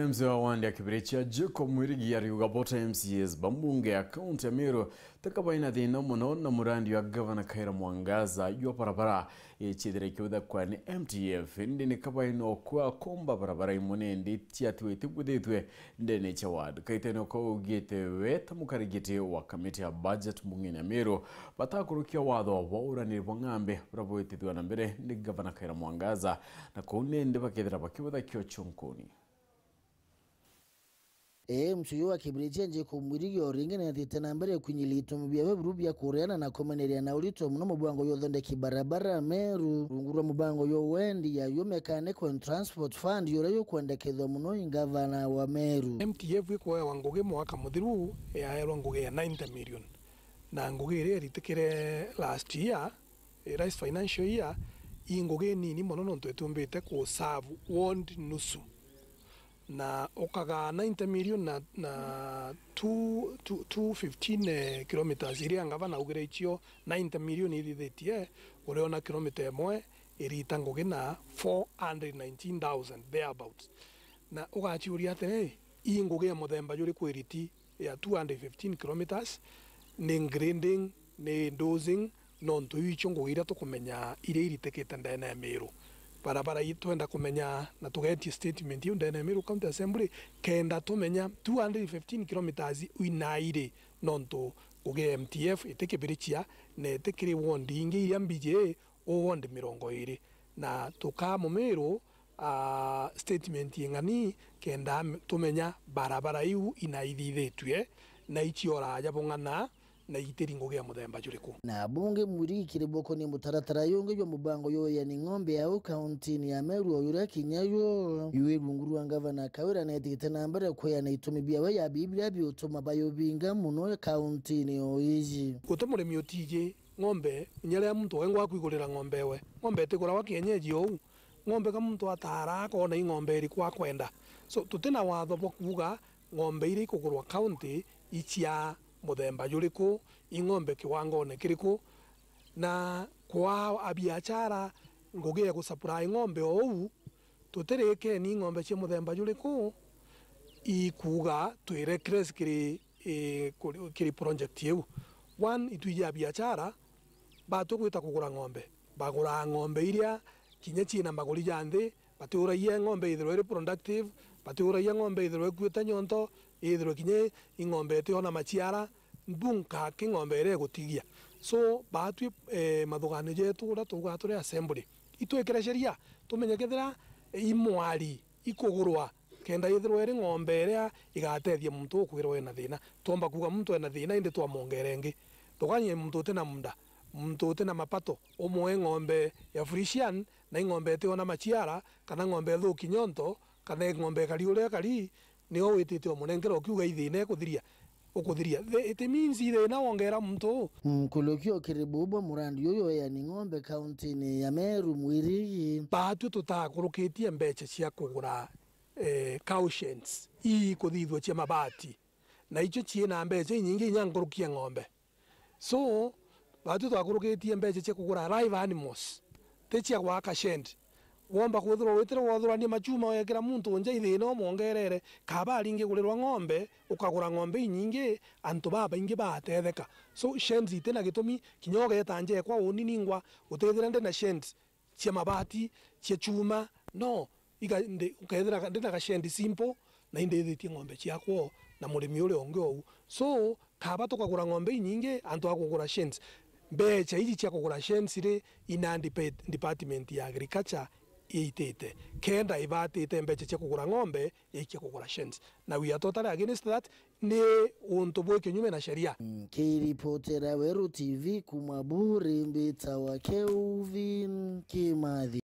MWAKA ya KIBIRICHIA jiko mwirigi ARIUGA bota MCAs bambunge ya kaunti ya Meru takabaina thina muno na murandi wa Governor Khaira Mwangaza yo barabara echidire kiuda kwa ni MTF ndini kabaino kwa komba barabara imone ndi tiatwe tibudetwe ndene chawad kaiteno ko ugete weta mukarigete wa kamiti ya budget mungine ya Meru batakurukia wadho wa urani bwangambe brabo etidwa na mbere ndi Governor Khaira Mwangaza na kone ndi bakethera bakiuda kyo chunkoni. Msuyo wa KIBIRICHIA jiko mwirigi oringene atitana mbere kunyilito mbya weburubi ya koreana na komeneria na ulito mno mbango yothondeki barabara Meru rungurwa mbango yo wendi ya yo mechanical and transport fund yorayo kwendekethwa muno ingavana wa Meru. MTF iko ya ngugi mwaka MUTHIRU ya ngugi ya 90 million na ngugi ire ritikire last year last financial year ngugi nini muno nonto etumbite ku serve ward nusu na okaga 90 million na 215 kilometers iri angava na ugire ichio 90 million iri thetie ureona kilometer emwe iri tangoge na 419,000 thereabouts na ugachiuria atene iyi nguge ya muthemba yuri kwiriti ya 215 kilometers ni grinding ni dozing nonto icho ngugira tukumenya iri iritekete ndene ya Meru barabara yitwenda kumenya na tugeti statement yu ndene Meru County Assembly kenda tumenya 215 kilometers uinaire nonto uge MTF itikibirichia ne tikiri wondi ingi ya mbije o wondi mirongo iri na tukamo Meru statement yengani kenda tumenya barabara yu inaithithetwe na ichiora yabongana na itiringo ya muthemba juriku na bunge muri kiriboko ni mutaratara yonge yo mubango yo ya ni ngombe ya county ni ya Meru oyura kinyayo yuwe runguru Governor Khaira na etikitana mbere ko ya na itumibia we ya biblia bi utuma bayobinga muno ya county ni oiji gutomure miotije ngombe nyale ya mtu wengo akwigurira ngombe we ngombe tikura wa kienyeji ou ngombe ka mtu atara ko na ngombe iri kwa kwenda so tutena watho bokuga ngombe iri kugurwa county ichia muthemba yuriku ingombe kiwangone kiriku na kwa abiachara ngugi ya kusupply ngombe ou tutereke ni ngombe cia muthemba yuriku ikuga tuirecrease kiri project yu one ituija abiachara batukwita kugura ngombe bagura ngombe iria kinya china maguri jande batura ye ngombe ithiro productive batura ye ngombe ithiro kwita nyonto ithiro kinye ingombe te ona machiara mbunka kingombe ire gutigia so batwi mathugano jetu ura tugature assembly itwekera sheria tumenye kethira imwari ikugurwa kenda ithiro ire ngombe ire igatethia muntu kwirwo ena thina tomba kuga muntu ena thina inde twamongerengi tuganye muntu tena munda muntu tena mapato omwe ngombe ya Frisian na ngombe te ona machiara kana ngombe thuki nyonto kana ngombe kali ure kali ni owitite omunengero kiuga ithine kuthiria ukuthiria it means ire na wongera muntu kulokio kiribubo murandi yoyo ya ni ngombe county ni ya Meru mwirigi batu tutakurukitie mbeche cia kugura cautions kuthithwa cia mabati na icho ciena mbeche nyingi nyangurukia ngombe so batu tutakurukitie mbeche cia kugura live animals techia gwaka shend womba kuthura witira wothurania machuma wekira muntu nja ithino mongerere kaba ringi gurirwa ngombe ukagura ngombe nyingi antu baba ingi batetheka so sheds itena gitumi kinyoga etanje kwa unini ngwa utethira nde na sheds cia mabati cia chuma no iga ukethira nde na sheds simple na inde thitie ngombe ciakwo na murimi uri onge ou so kaba tukagura ngombe nyingi antu akugura sheds mbecha iji cia kugura sheds ri ina department ya agriculture itete kenda ivatite mbeche cia kugura ngombe ikia kugura sheds na we are totally against that ni untu bwe kinyume na sheria. Kiripotera Weru TV kumaburi mbita wa Kelvin Kimathi.